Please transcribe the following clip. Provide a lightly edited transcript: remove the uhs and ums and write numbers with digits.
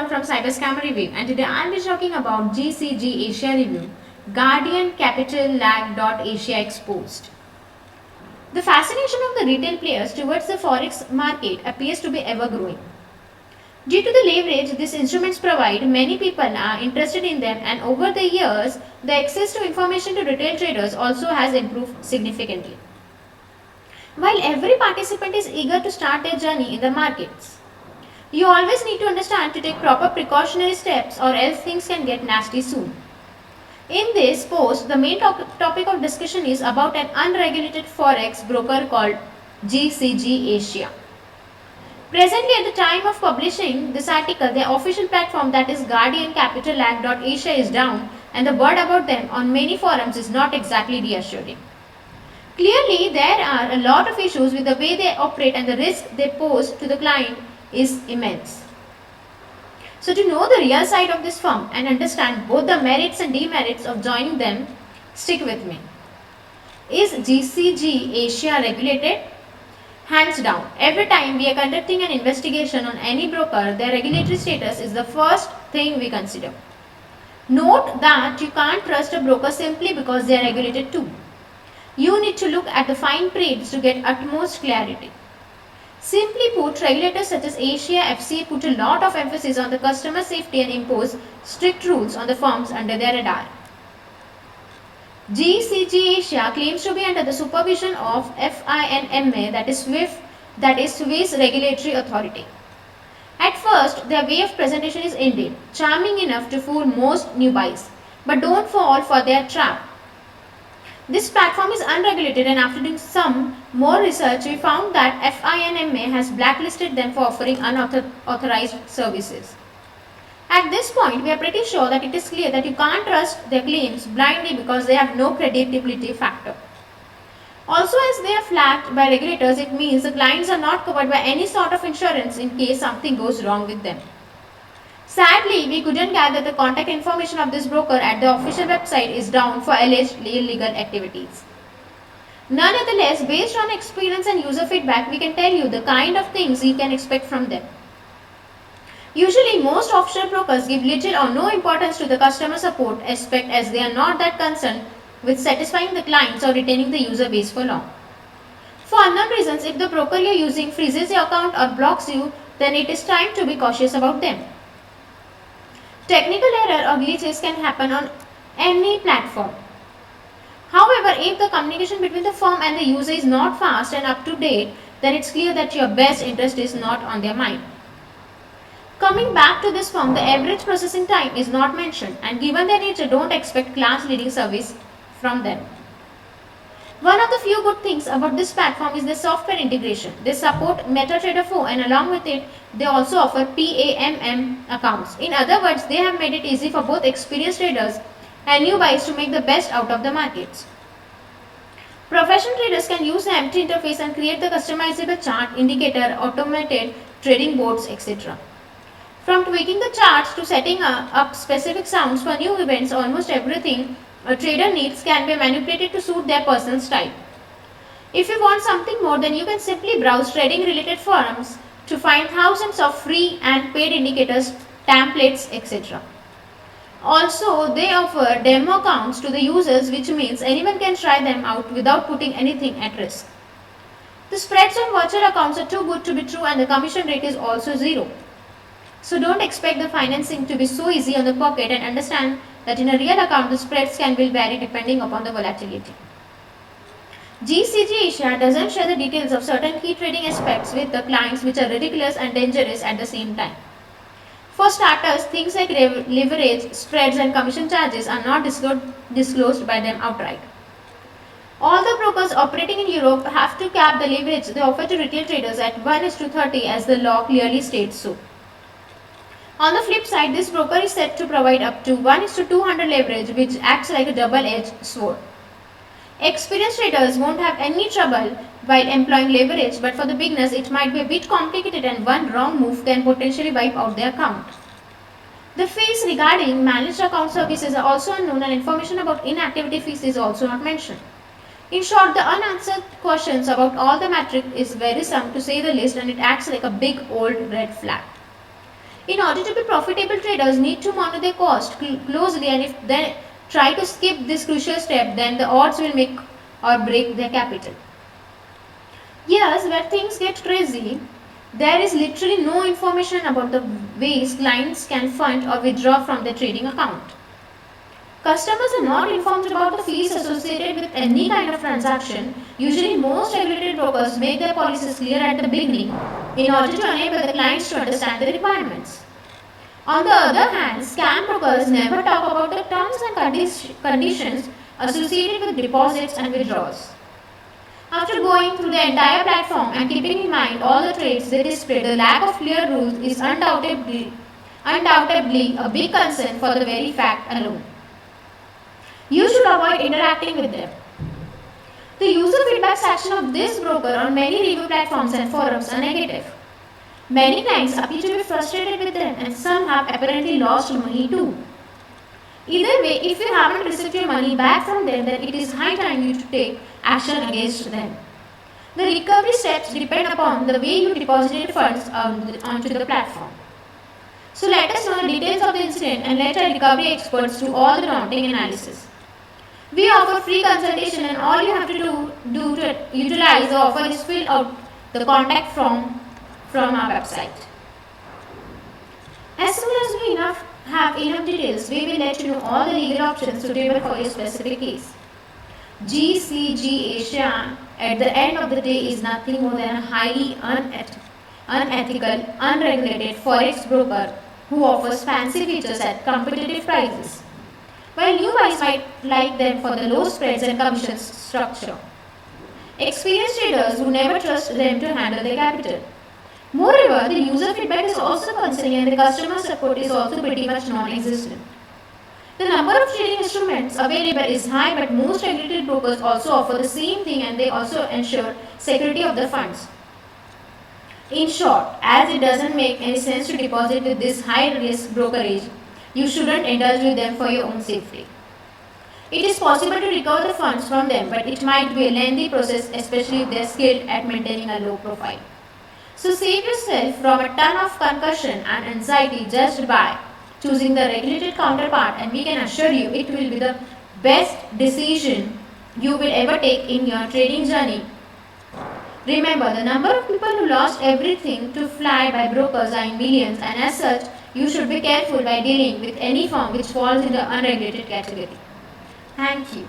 Poonam from Cyberscam Review, and today I'll be talking about GCG Asia Review, Guardian Capital Lag. Asia Exposed. The fascination of the retail players towards the forex market appears to be ever growing. Due to the leverage these instruments provide, many people are interested in them, and over the years, the access to information to retail traders also has improved significantly. While every participant is eager to start their journey in the markets, you always need to understand to take proper precautionary steps or else things can get nasty soon. In this post, the main topic of discussion is about an unregulated forex broker called GCG Asia. Presently, at the time of publishing this article, their official platform, that is Guardian Capital Lag.Asia, is down, and the word about them on many forums is not exactly reassuring. Clearly, there are a lot of issues with the way they operate, and the risk they pose to the client is immense. So to know the real side of this firm and understand both the merits and demerits of joining them, stick with me. Is GCG Asia regulated? Hands down, every time we are conducting an investigation on any broker, their regulatory status is the first thing we consider. Note that you can't trust a broker simply because they are regulated too. You need to look at the fine print to get utmost clarity. Simply put, regulators such as Asia FCA put a lot of emphasis on the customer safety and impose strict rules on the firms under their radar. GCG Asia claims to be under the supervision of FINMA, that is Swiss Regulatory Authority. At first, their way of presentation is indeed charming enough to fool most newbies, but don't fall for their trap. This platform is unregulated, and after doing some more research, we found that FINMA has blacklisted them for offering unauthorized services. At this point, we are pretty sure that it is clear that you can't trust their claims blindly because they have no credibility factor. Also, as they are flagged by regulators, it means the clients are not covered by any sort of insurance in case something goes wrong with them. Sadly, we couldn't gather the contact information of this broker at the official website is down for alleged illegal activities. Nonetheless, based on experience and user feedback, we can tell you the kind of things you can expect from them. Usually, most offshore brokers give little or no importance to the customer support aspect, as they are not that concerned with satisfying the clients or retaining the user base for long. For unknown reasons, if the broker you are using freezes your account or blocks you, then it is time to be cautious about them. Technical error or glitches can happen on any platform. However, if the communication between the firm and the user is not fast and up to date, then it's clear that your best interest is not on their mind. Coming back to this firm, the average processing time is not mentioned, and given their nature, don't expect class-leading service from them. One of the few good things about this platform is the software integration. They support MetaTrader 4, and along with it, they also offer PAMM accounts. In other words, they have made it easy for both experienced traders and newbies to make the best out of the markets. Professional traders can use the empty interface and create the customizable chart, indicator, automated trading boards, etc. From tweaking the charts to setting up specific sounds for new events, almost everything a trader needs can be manipulated to suit their personal style. If you want something more, then you can simply browse trading related forums to find thousands of free and paid indicators, templates, etc. Also, they offer demo accounts to the users, which means anyone can try them out without putting anything at risk. The spreads on virtual accounts are too good to be true, and the commission rate is also zero. So don't expect the financing to be so easy on the pocket, and understand that in a real account the spreads can vary depending upon the volatility. GCG Asia doesn't share the details of certain key trading aspects with the clients, which are ridiculous and dangerous at the same time. For starters, things like leverage, spreads and commission charges are not disclosed by them outright. All the brokers operating in Europe have to cap the leverage they offer to retail traders at 1:30, as the law clearly states so. On the flip side, this broker is set to provide up to 1:200 leverage, which acts like a double-edged sword. Experienced traders won't have any trouble while employing leverage, but for the beginners it might be a bit complicated, and one wrong move can potentially wipe out their account. The fees regarding managed account services are also unknown, and information about inactivity fees is also not mentioned. In short, the unanswered questions about all the metrics is wearisome to say the least, and it acts like a big old red flag. In order to be profitable, traders need to monitor their cost closely, and if they try to skip this crucial step, then the odds will make or break their capital. Yes, where things get crazy, there is literally no information about the ways clients can fund or withdraw from their trading account. Customers are not informed about the fees associated with any kind of transaction. Usually, most regulated brokers make their policies clear at the beginning in order to enable the clients to understand the requirements. On the other hand, scam brokers never talk about the terms and conditions associated with deposits and withdrawals. After going through the entire platform and keeping in mind all the trades they display, the lack of clear rules is undoubtedly a big concern for the very fact alone. You should avoid interacting with them. The user feedback section of this broker on many review platforms and forums are negative. Many clients appear to be frustrated with them, and some have apparently lost money too. Either way, if you haven't received your money back from them, then it is high time you to take action against them. The recovery steps depend upon the way you deposited funds onto the platform. So let us know the details of the incident and let our recovery experts do all the daunting analysis. We offer free consultation, and all you have to do to utilize the offer is fill out the contact form from our website. As soon as we have enough details, we will let you know all the legal options suitable for your specific case. GCG Asia at the end of the day is nothing more than a highly unethical, unregulated forex broker who offers fancy features at competitive prices, while new buyers might like them for the low spreads and commissions structure. Experienced traders who never trust them to handle their capital. Moreover, the user feedback is also concerning, and the customer support is also pretty much non-existent. The number of trading instruments available is high, but most regulated brokers also offer the same thing, and they also ensure security of the funds. In short, as it doesn't make any sense to deposit with this high-risk brokerage, you shouldn't indulge with them for your own safety. It is possible to recover the funds from them, but it might be a lengthy process, especially if they are skilled at maintaining a low profile. So save yourself from a ton of concussion and anxiety just by choosing the regulated counterpart, and we can assure you it will be the best decision you will ever take in your trading journey. Remember, the number of people who lost everything to fly by brokers are in millions, and as such, you should be careful by dealing with any firm which falls in the unregulated category. Thank you.